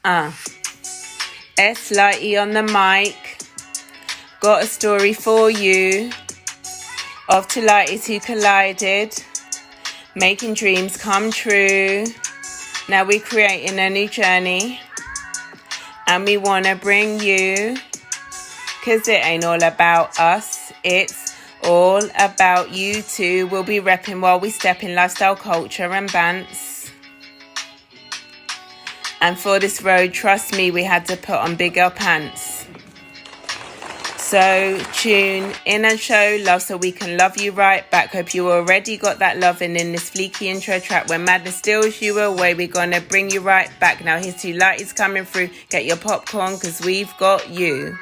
S Lighty on the mic. Got a story for you of two lighties who collided, making dreams come true. Now we're creating a new journey, and we want to bring you, cause it ain't all about us, it's all about you too. We'll be repping while we step in lifestyle, culture and bants. And for this road, trust me, we had to put on bigger pants. So tune in and show love so we can love you right back. Hope you already got that loving in this fleeky intro track. When madness steals you away, we're gonna bring you right back. Now here's two lighties coming through. Get your popcorn, cause we've got you.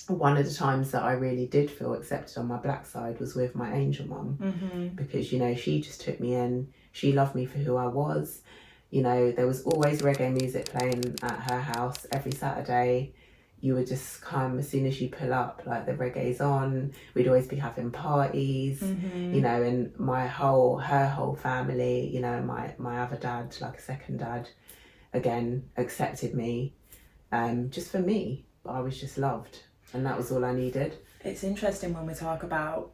One of the times that I really did feel accepted on my black side was with my angel mum, because, you know, she just took me in. She loved me for who I was. You know, there was always reggae music playing at her house every Saturday. You would just come as soon as you pull up, like the reggae's on. We'd always be having parties, you know, and her whole family, you know, my other dad, like a second dad, again, accepted me just for me. But I was just loved. And that was all I needed. It's interesting when we talk about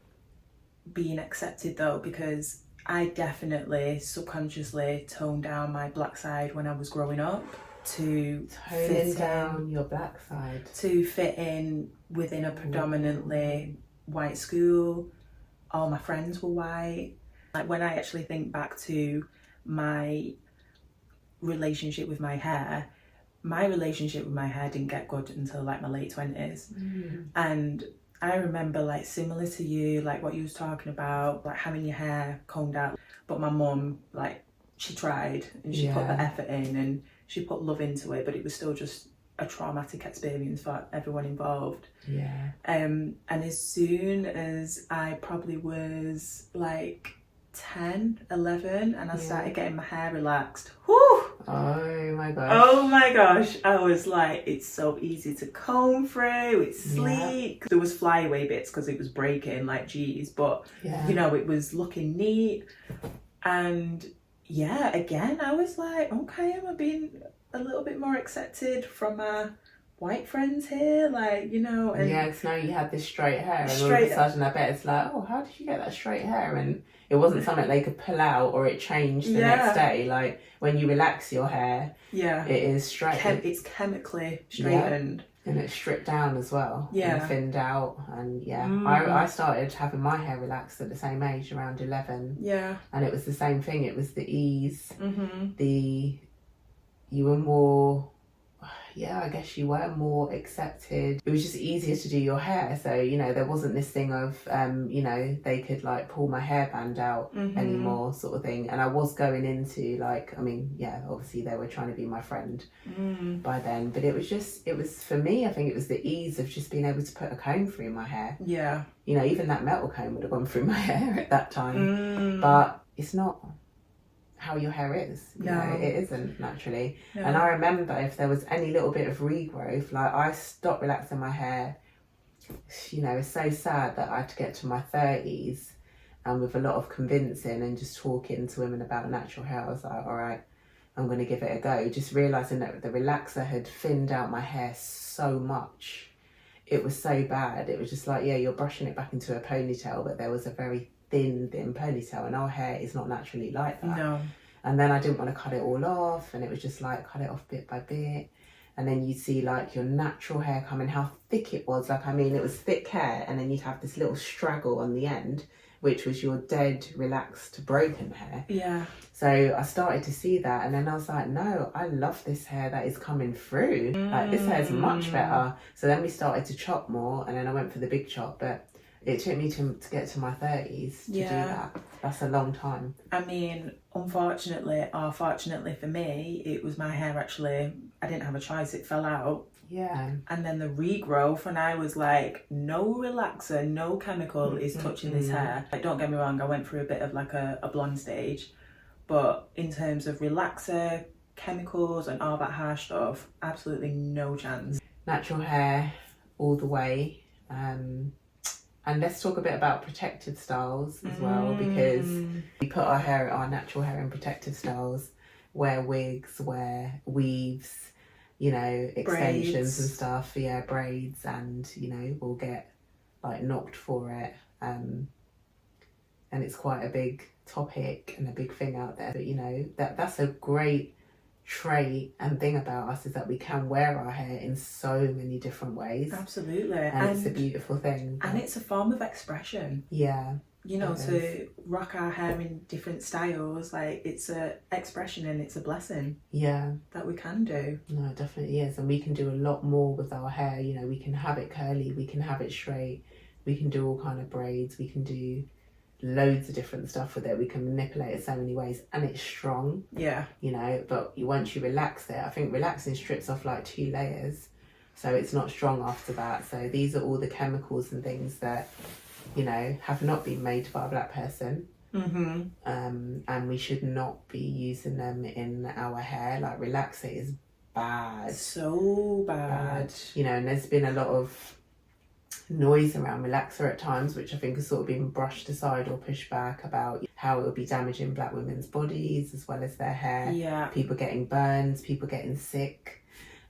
being accepted though, because I definitely subconsciously toned down my black side when I was growing up to Toning down your black side. To fit in within a predominantly white school. All my friends were white. Like when I actually think back to my relationship with my hair didn't get good until like my late 20s. And I remember, like, similar to you, like what you was talking about, like having your hair combed out. But my mum, like, she tried and she put the effort in and she put love into it, but it was still just a traumatic experience for everyone involved. And as soon as I probably was like 10, 11, and I started getting my hair relaxed, whew! Oh my gosh, I was like, it's so easy to comb through, it's sleek. There was flyaway bits because it was breaking, like, geez, but you know, it was looking neat. And again, I was like, okay, am I being a little bit more accepted from my white friends here, like, you know? And because now you had this straight hair, and all of a sudden I bet it's like, oh, how did you get that straight hair? And it wasn't something they could pull out or it changed the next day. Like when you relax your hair, it is straight. It's chemically straightened. And it's stripped down as well. And thinned out. And I started having my hair relaxed at the same age, around 11. And it was the same thing. It was the ease. You were more, I guess you were more accepted. It was just easier to do your hair. So, you know, there wasn't this thing of, you know, they could like pull my hairband out anymore, sort of thing. And I was going into like, I mean, obviously they were trying to be my friend by then. But it was for me, I think it was the ease of just being able to put a comb through my hair. You know, even that metal comb would have gone through my hair at that time. But it's not how your hair is, you know, it isn't naturally. And I remember if there was any little bit of regrowth, like I stopped relaxing my hair, you know, it's so sad that I had to get to my 30s and with a lot of convincing and just talking to women about natural hair, I was like, all right, I'm going to give it a go. Just realising that the relaxer had thinned out my hair so much. It was so bad. It was just like, you're brushing it back into a ponytail, but there was a very thin ponytail, and our hair is not naturally like that. And then I didn't want to cut it all off, and it was just like cut it off bit by bit. And then you'd see like your natural hair coming, how thick it was. Like, I mean, it was thick hair, and then you'd have this little straggle on the end, which was your dead, relaxed, broken hair. So I started to see that, and then I was like, no, I love this hair that is coming through. Like, this hair is much better. So then we started to chop more, and then I went for the big chop, but it took me to get to my 30s to do that. That's a long time. I mean, unfortunately, or fortunately for me, it was my hair actually, I didn't have a choice, it fell out. And then the regrowth, and I was like, no relaxer, no chemical is touching this hair. Like, don't get me wrong, I went through a bit of like a blonde stage, but in terms of relaxer, chemicals and all that harsh stuff, absolutely no chance. Natural hair all the way. And And let's talk a bit about protective styles as well, because we put our natural hair in protective styles, wear wigs, wear weaves, you know, extensions Braids. and stuff, yeah, braids, and, you know, we'll get like knocked for it. And it's quite a big topic and a big thing out there. But, you know, that's a great trait and thing about us, is that we can wear our hair in so many different ways. Absolutely. And it's a beautiful thing. And it's a form of expression. Yeah. You know, to rock our hair in different styles, like, it's a expression and it's a blessing. Yeah. That we can do. No, it definitely is. And we can do a lot more with our hair. You know, we can have it curly, we can have it straight, we can do all kind of braids, we can do loads of different stuff with it. We can manipulate it so many ways, and it's strong. Yeah. You know, but once you relax it, I think relaxing strips off like 2 layers, so it's not strong after that. So these are all the chemicals and things that, you know, have not been made by a black person. And we should not be using them in our hair. Like, relaxer is bad. So bad. You know, and there's been a lot of noise around relaxer at times, which I think has sort of been brushed aside or pushed back, about how it will be damaging black women's bodies as well as their hair. Yeah. People getting burns, people getting sick.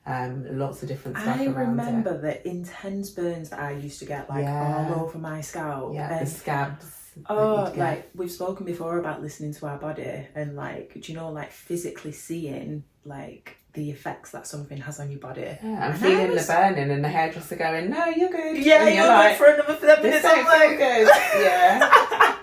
Lots of different stuff around it. I remember the intense burns that I used to get, like, all over my scalp. Yeah, the scabs. Oh, like, we've spoken before about listening to our body, and, like, do you know, like, physically seeing, like, the effects that something has on your body. Yeah, and feeling the burning, and the hairdresser going, no, you're good. Yeah, and you're like, good for another 7 minutes. This don't feel good. Yeah.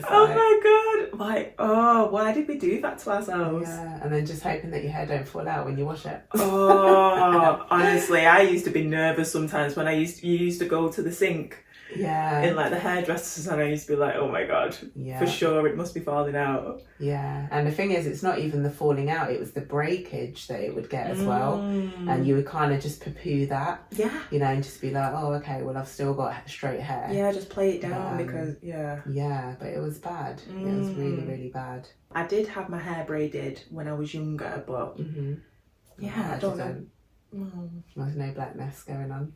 Oh my god. Like, oh, why did we do that to ourselves? Yeah, and then just hoping that your hair don't fall out when you wash it. Oh, honestly, I used to be nervous sometimes when you used to go to the sink. Yeah. In, like, the hairdressers, and I used to be like, oh my god, for sure it must be falling out. Yeah, and the thing is, it's not even the falling out, it was the breakage that it would get as well. And you would kind of just poo-poo that. Yeah. You know, and just be like, oh, okay, well, I've still got straight hair. Yeah, just play it down because, yeah. Yeah, but it was bad. It was really, really bad. I did have my hair braided when I was younger, but yeah, I don't know. There's no blackness going on.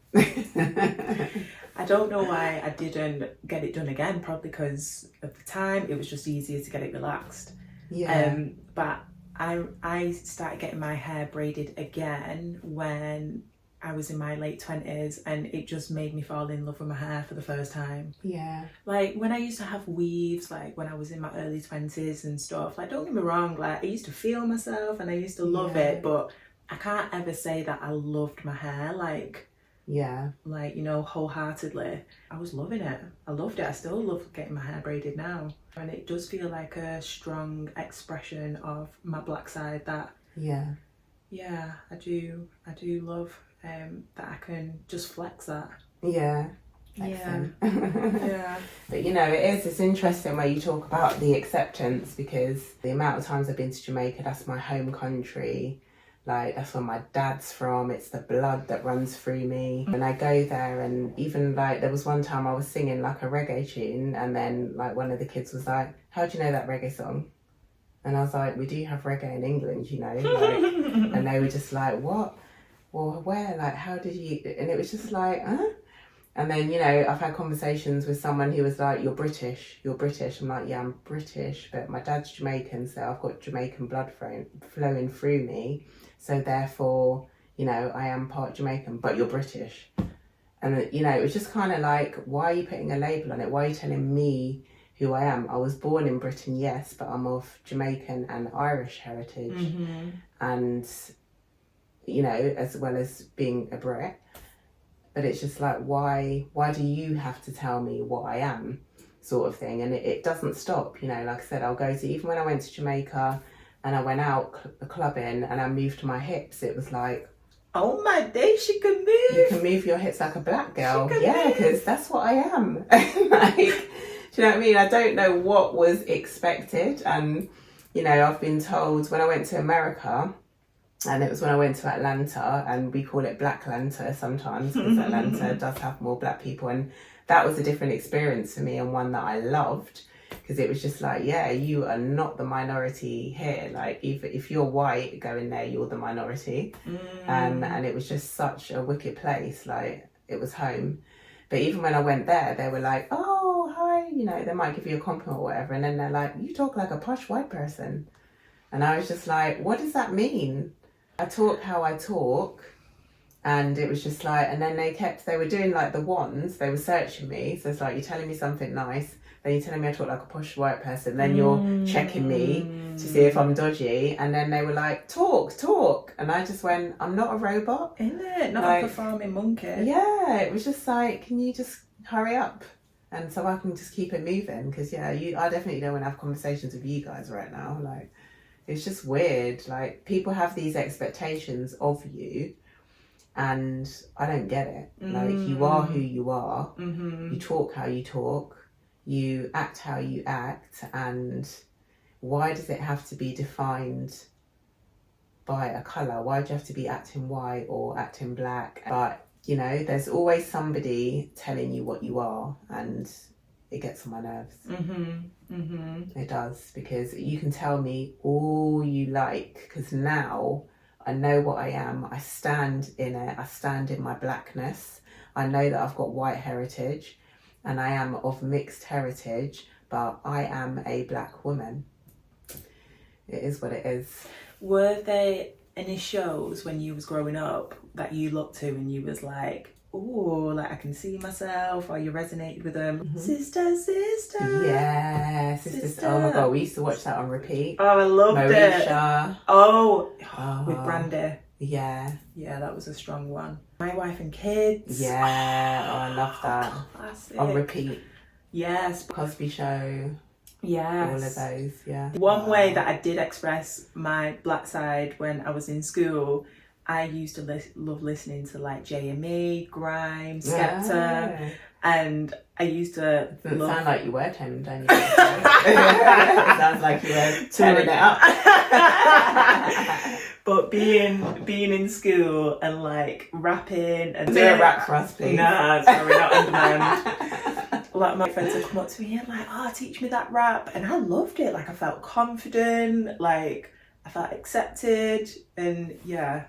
I don't know why I didn't get it done again, probably because at the time it was just easier to get it relaxed. Yeah. But I started getting my hair braided again when I was in my late 20s, and it just made me fall in love with my hair for the first time. Yeah. Like, when I used to have weaves, like when I was in my early 20s and stuff, like, don't get me wrong, like, I used to feel myself and I used to love it, but I can't ever say that I loved my hair, like, you know, wholeheartedly. I was loving it. I loved it. I still love getting my hair braided now. And it does feel like a strong expression of my black side that, I do love that I can just flex that. Yeah. Yeah. But, you know, it's interesting where you talk about the acceptance, because the amount of times I've been to Jamaica, that's my home country. Like, that's where my dad's from. It's the blood that runs through me. And I go there, and even, like, there was one time I was singing, like, a reggae tune, and then, like, one of the kids was like, how do you know that reggae song? And I was like, we do have reggae in England, you know? Like, and they were just like, what? Well, where? Like, how did you... And it was just like, huh? And then, you know, I've had conversations with someone who was like, you're British. I'm like, yeah, I'm British, but my dad's Jamaican, so I've got Jamaican blood flowing through me. So therefore, you know, I am part Jamaican, but you're British. And, you know, it was just kind of like, why are you putting a label on it? Why are you telling me who I am? I was born in Britain, yes, but I'm of Jamaican and Irish heritage. And, you know, as well as being a Brit. But it's just like, why do you have to tell me what I am, sort of thing? And it doesn't stop, you know. Like I said, I'll go to, even when I went to Jamaica and I went out clubbing and I moved my hips, it was like, oh my days, she can move. You can move your hips like a black girl. Yeah, because that's what I am. Like, do you know what I mean? I don't know what was expected. And, you know, I've been told when I went to America, and it was when I went to Atlanta, and we call it Black Atlanta sometimes, because Atlanta does have more black people. And that was a different experience for me, and one that I loved, because it was just like, yeah, you are not the minority here. Like, if you're white, go in there, you're the minority. And it was just such a wicked place. Like, it was home. But even when I went there, they were like, oh, hi, you know, they might give you a compliment or whatever. And then they're like, you talk like a posh white person. And I was just like, what does that mean? I talk how I talk. And it was just like, and then they were doing like the wands, they were searching me. So it's like, you're telling me something nice, then you're telling me I talk like a posh white person, then you're checking me to see if I'm dodgy. And then they were like, talk. And I just went, I'm not a robot. Isn't it? Not like, a performing monkey. Yeah, it was just like, can you just hurry up? And so I can just keep it moving. Because I definitely don't want to have conversations with you guys right now. Like, it's just weird. Like, people have these expectations of you. And I don't get it. Like, you are who you are. You talk how you talk. You act how you act. And why does it have to be defined by a colour? Why do you have to be acting white or acting black? But, you know, there's always somebody telling you what you are. And it gets on my nerves. It does. Because you can tell me all you like. Because now I know what I am. I stand in it. I stand in my blackness. I know that I've got white heritage and I am of mixed heritage, but I am a black woman. It is what it is. Were there any shows when you was growing up that you looked to and you was like, oh, like I can see myself, or you resonated with them? Sister. Yeah, Sisters. Oh my God, we used to watch that on repeat. Oh, I loved Marisha. it. Oh, with Brandy. Yeah. Yeah, that was a strong one. My Wife and Kids. Yeah, oh, I love that. Classic. On repeat. Yes. Cosby Show. Yes. All of those, yeah. One way that I did express my black side when I was in school, I used to love listening to like JME, Grime, Skepta, and I used to Doesn't sound like you were turning down your It sounds like you were turning it up. But being in school and like rapping and do a rap for us, please. Nah, sorry, not on demand. Like my friends would come up to me and like, oh, teach me that rap, and I loved it. Like I felt confident, like I felt accepted, and yeah.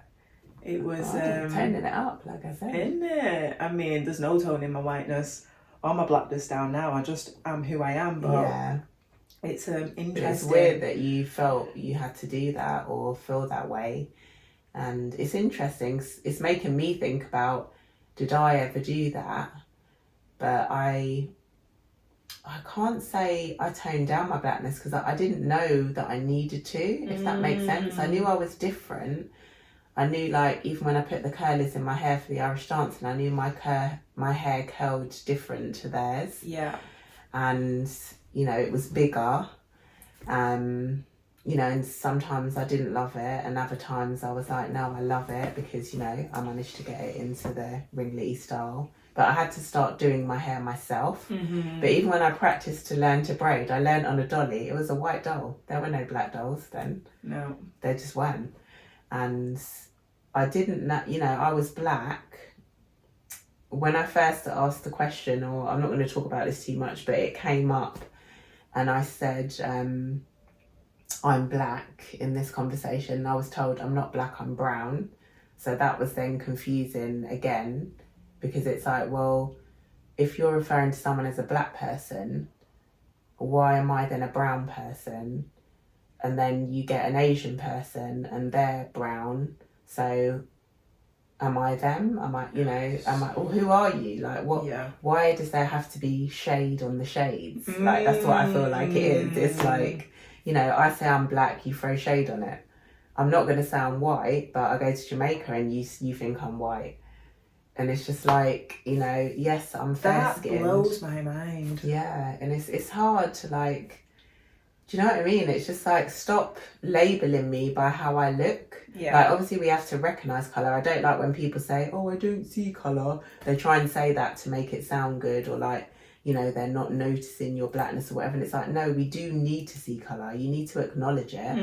It was turning it up, like I said. Isn't it? I mean, there's no tone in my whiteness or my blackness down now. I just am who I am. But yeah, it's interesting. It's weird that you felt you had to do that or feel that way, and it's interesting. It's making me think about, did I ever do that? But I can't say I toned down my blackness because I didn't know that I needed to. If that makes sense, I knew I was different. I knew, like, even when I put the curlers in my hair for the Irish dancing, I knew my hair curled different to theirs. Yeah. And, you know, it was bigger. You know, and sometimes I didn't love it. And other times I was like, no, I love it because, you know, I managed to get it into the ringlety style. But I had to start doing my hair myself. But even when I practiced to learn to braid, I learned on a dolly. It was a white doll. There were no black dolls then. No. There just weren't. And I didn't know, you know, I was black. When I first asked the question, or I'm not going to talk about this too much, but it came up and I said, I'm black in this conversation. I was told I'm not black, I'm brown. So that was then confusing again, because it's like, well, if you're referring to someone as a black person, why am I then a brown person? And then you get an Asian person and they're brown. So am I them? Am I, you know, well, who are you? Like, what? Yeah. Why does there have to be shade on the shades? Like, that's what I feel like it is. It's like, you know, I say I'm black, you throw shade on it. I'm not going to say I'm white, but I go to Jamaica and you think I'm white. And it's just like, you know, yes, I'm fair-skinned. That blows my mind. Yeah, and it's hard to, like, do you know what I mean? It's just like, stop labelling me by how I look. Yeah. Like, obviously we have to recognise colour. I don't like when people say, oh, I don't see colour. They try and say that to make it sound good, or like, you know, they're not noticing your blackness or whatever. And it's like, no, we do need to see colour. You need to acknowledge it.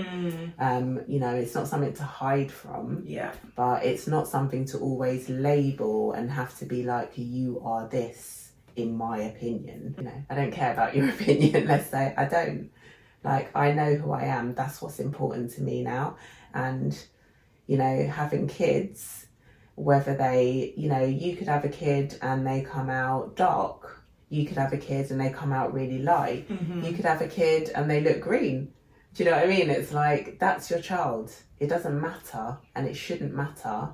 You know, it's not something to hide from. Yeah. But it's not something to always label and have to be like, you are this, in my opinion. You know, I don't care about your opinion, let's say. I don't. Like, I know who I am. That's what's important to me now. And, you know, having kids, whether they, you know, you could have a kid and they come out dark. You could have a kid and they come out really light. You could have a kid and they look green. Do you know what I mean? It's like, that's your child. It doesn't matter, and it shouldn't matter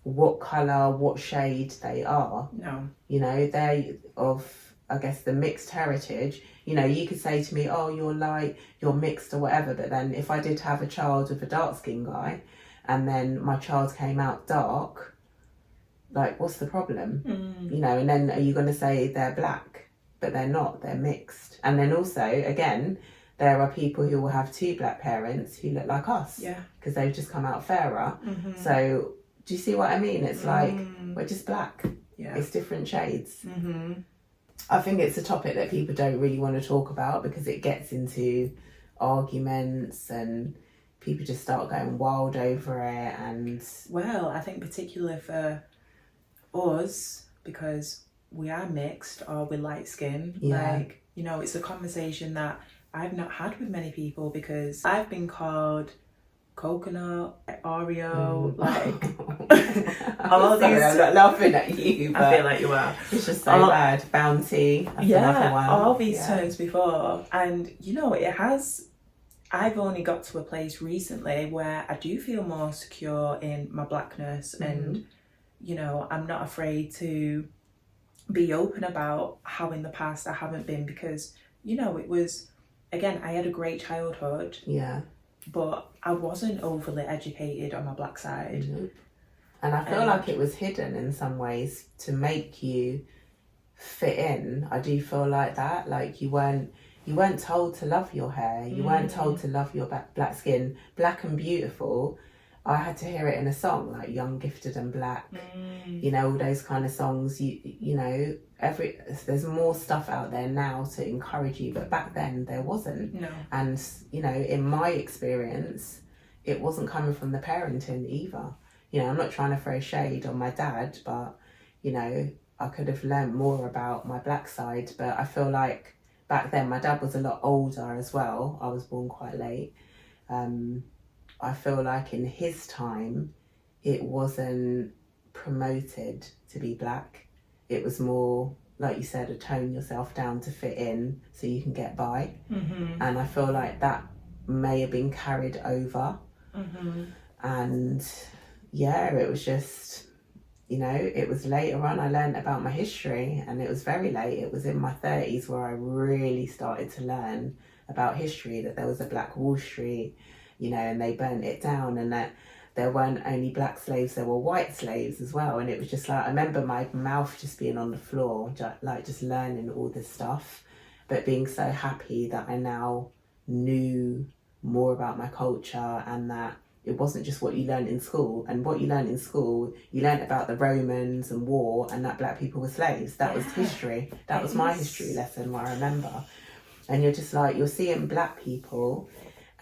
what colour, what shade they are. No. You know, they're of, I guess, the mixed heritage. You know, you could say to me, oh, you're light, you're mixed or whatever, but then if I did have a child with a dark skinned guy and then my child came out dark, like, what's the problem? You know, and then are you going to say they're black? But they're not, they're mixed. And then also, again, there are people who will have two black parents who look like us. Yeah. Because they've just come out fairer. So, do you see what I mean? It's like, we're just black. Yeah. It's different shades. I think it's a topic that people don't really want to talk about because it gets into arguments and people just start going wild over it. And well, I think particularly for us, because we are mixed or we're light skinned, like, you know, it's a conversation that I've not had with many people because I've been called coconut, Oreo, like all sorry, these. I'm not laughing at you, but I feel like you are. It's just so bad. Bounty, that's another one. All these terms before, and you know, it has. I've only got to a place recently where I do feel more secure in my blackness, and you know, I'm not afraid to be open about how in the past I haven't been, because you know, it was, again, I had a great childhood. Yeah. But I wasn't overly educated on my black side. And I feel like it was hidden in some ways to make you fit in. I do feel like that. Like you weren't told to love your hair. You weren't told to love your black skin. Black and beautiful. I had to hear it in a song like Young, Gifted and Black. You know, all those kind of songs. You know, there's more stuff out there now to encourage you, but back then there wasn't. No. And you know, in my experience, it wasn't coming from the parenting either. You know, I'm not trying to throw shade on my dad, but you know, I could have learned more about my black side. But I feel like back then my dad was a lot older as well. I was born quite late. I feel like in his time, it wasn't promoted to be black. It was more, like you said, tone yourself down to fit in so you can get by. And I feel like that may have been carried over. And yeah, it was just, you know, it was later on I learned about my history, and it was very late. It was in my 30s where I really started to learn about history, that there was a Black Wall Street, you know, and they burnt it down, and that there weren't only black slaves, there were white slaves as well. And it was just like, I remember my mouth just being on the floor, just learning all this stuff, but being so happy that I now knew more about my culture, and that it wasn't just what you learned in school. And what you learned in school, you learned about the Romans and war, and that black people were slaves. That was history. That was my history lesson, where I remember. And you're just like, you're seeing black people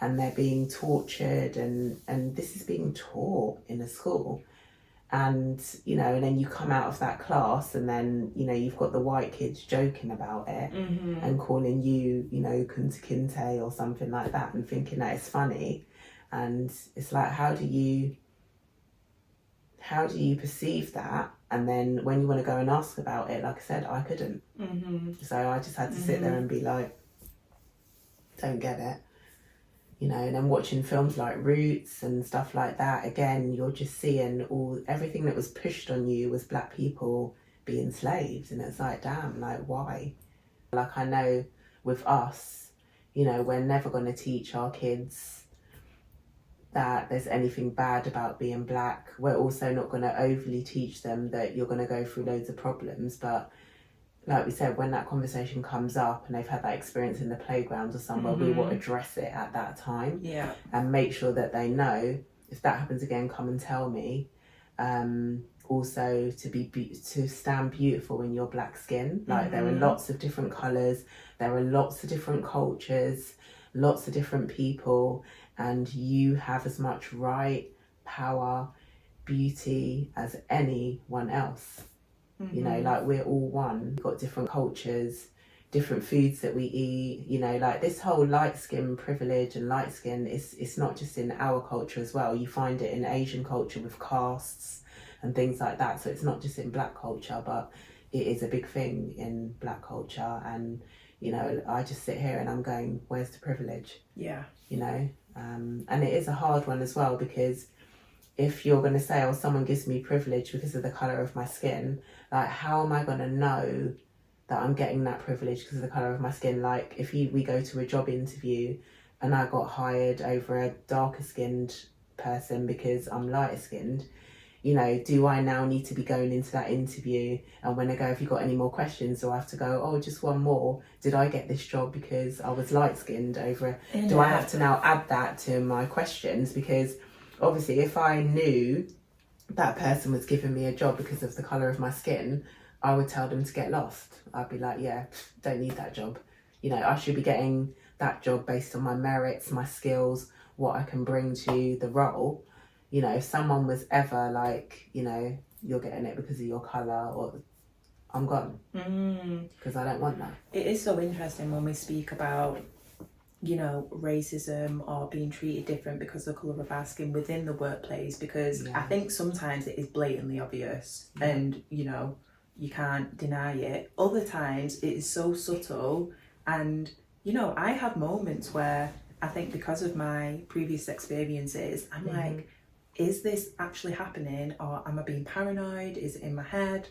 and they're being tortured, and this is being taught in a school. And, you know, and then you come out of that class, and then, you know, you've got the white kids joking about it and calling you, you know, kunta kinte or something like that, and thinking that it's funny. And it's like, how do you perceive that? And then when you want to go and ask about it, like I said, I couldn't. So I just had to sit there and be like, don't get it. You know, and then watching films like Roots and stuff like that, again, you're just seeing everything that was pushed on you was black people being slaves. And it's like, damn, like, why? Like, I know with us, you know, we're never going to teach our kids that there's anything bad about being black. We're also not going to overly teach them that you're going to go through loads of problems. But like we said, when that conversation comes up and they've had that experience in the playground or somewhere, we will address it at that time. Yeah. And make sure that they know, if that happens again, come and tell me. Also to stand beautiful in your black skin. Like there are lots of different colours, there are lots of different cultures, lots of different people, and you have as much right, power, beauty as anyone else. You know, like, we're all one. We've got different cultures, different foods that we eat. You know, like, this whole light skin privilege and light skin, it's not just in our culture as well. You find it in Asian culture with castes and things like that. So it's not just in black culture, but it is a big thing in black culture. And you know, I just sit here and I'm going, where's the privilege? Yeah. You know, and it is a hard one as well, because if you're going to say, oh, someone gives me privilege because of the colour of my skin, like, how am I going to know that I'm getting that privilege because of the colour of my skin? Like, if we go to a job interview and I got hired over a darker skinned person because I'm lighter skinned, you know, do I now need to be going into that interview, and when I go, have you got any more questions, do I have to go, oh, just one more, did I get this job because I was light skinned over it? Do I have to now add that to my questions? Because obviously if I knew that person was giving me a job because of the colour of my skin, I would tell them to get lost. I'd be like, yeah, don't need that job. You know, I should be getting that job based on my merits, my skills, what I can bring to the role. You know, if someone was ever like, you know, you're getting it because of your colour, or I'm gone. Because I don't want that. It is so interesting when we speak about, you know, racism or being treated different because of the colour of our skin within the workplace, because I think sometimes it is blatantly obvious and, you know, you can't deny it. Other times it is so subtle, and, you know, I have moments where I think because of my previous experiences, I'm like, is this actually happening, or am I being paranoid? Is it in my head?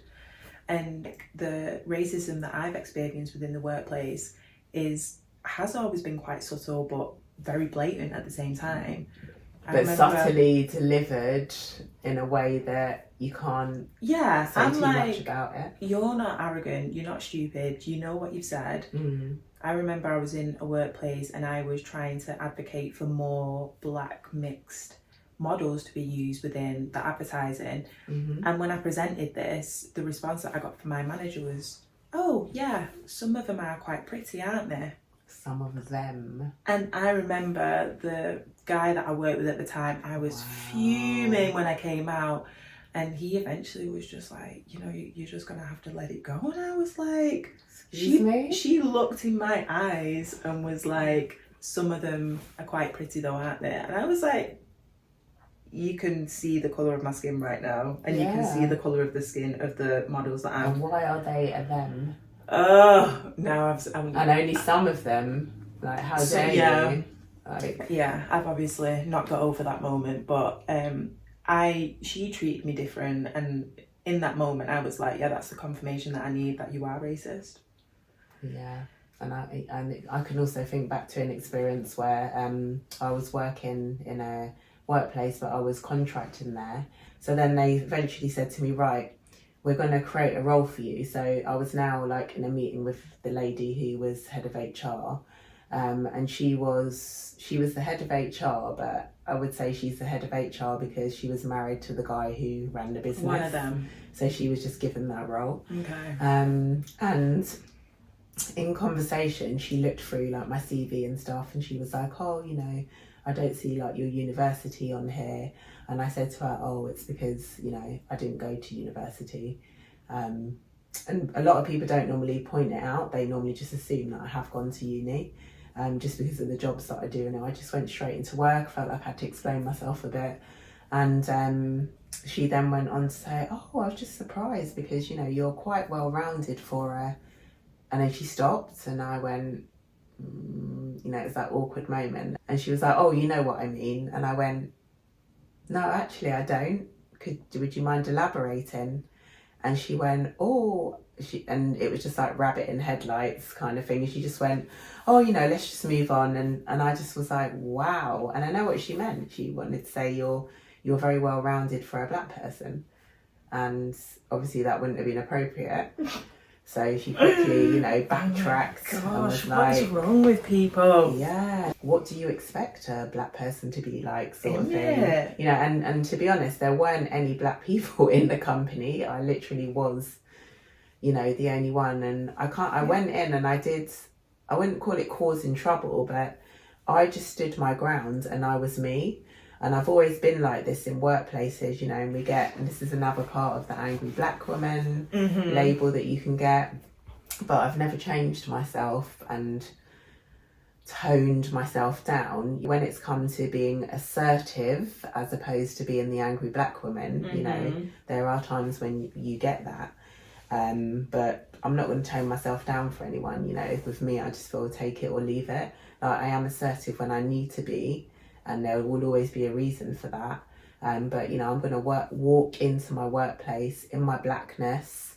And the racism that I've experienced within the workplace has always been quite subtle but very blatant at the same time. But subtly delivered in a way that you can't say too much about it. You're not arrogant, you're not stupid, you know what you've said. I remember I was in a workplace and I was trying to advocate for more black mixed models to be used within the advertising. And when I presented this, the response that I got from my manager was, oh yeah, some of them are quite pretty, aren't they? Some of them. And I remember the guy that I worked with at the time, I was fuming when I came out, and he eventually was just like, you know, you're just gonna have to let it go. And I was like, she looked in my eyes and was like, some of them are quite pretty though, aren't they? And I was like, you can see the colour of my skin right now, and you can see the colour of the skin of the models that I'm... And why are they a them? Oh, now and only some of them, like, how dare you? Like... Yeah, I've obviously not got over that moment, but she treated me different, and in that moment I was like, yeah, that's the confirmation that I need, that you are racist. Yeah, and I can also think back to an experience where I was working in a workplace, but I was contracting there. So then they eventually said to me, right, we're going to create a role for you. So I was now like in a meeting with the lady who was head of HR, and she was the head of HR, but I would say she's the head of HR because she was married to the guy who ran the business. One of them. So she was just given that role. Okay. And in conversation, she looked through like my CV and stuff, and she was like, oh, you know, I don't see like your university on here. And I said to her, oh, it's because, you know, I didn't go to university. And a lot of people don't normally point it out. They normally just assume that I have gone to uni, just because of the jobs that I do. And I just went straight into work, felt like I had to explain myself a bit. And she then went on to say, oh, I was just surprised because, you know, you're quite well-rounded for a... And then she stopped, and I went, you know, it's that awkward moment. And she was like, oh, you know what I mean? And I went, no, actually I don't. Would you mind elaborating? And she went, oh, and it was just like rabbit in headlights kind of thing. And she just went, oh, you know, let's just move on. And I just was like, wow. And I know what she meant. She wanted to say you're very well-rounded for a black person. And obviously that wouldn't have been appropriate. So she quickly, you know, backtracked. Oh and was what is like, wrong with people? Yeah, what do you expect a black person to be like, sort of thing? Yeah. You know, and to be honest, there weren't any black people in the company. I literally was, you know, the only one. And I went in and I wouldn't call it causing trouble, but I just stood my ground and I was me. And I've always been like this in workplaces, you know, and this is another part of the angry black woman label that you can get. But I've never changed myself. And toned myself down. When it's come to being assertive as opposed to being the angry black woman, you know, there are times when you get that. But I'm not going to tone myself down for anyone, you know. With me, I just feel take it or leave it. I am assertive when I need to be, and there will always be a reason for that. But, you know, I'm going to walk into my workplace in my blackness,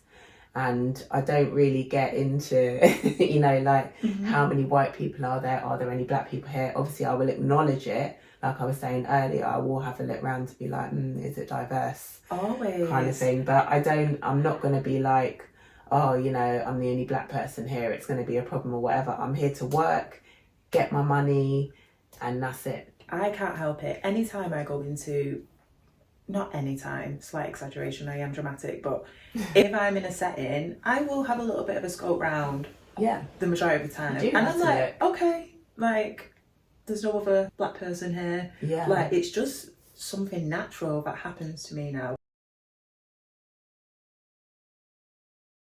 and I don't really get into, you know, like how many white people are there any black people here? Obviously, I will acknowledge it. Like I was saying earlier, I will have a look around to be like, is it diverse? Always. Kind of thing. But I'm not going to be like, oh, you know, I'm the only black person here, it's going to be a problem or whatever. I'm here to work, get my money, and that's it. I can't help it. Anytime I go into, not anytime, slight exaggeration, I am dramatic, but if I'm in a setting, I will have a little bit of a scope round. Yeah. The majority of the time. And I'm like, okay, like, there's no other black person here. Yeah. Like, it's just something natural that happens to me now.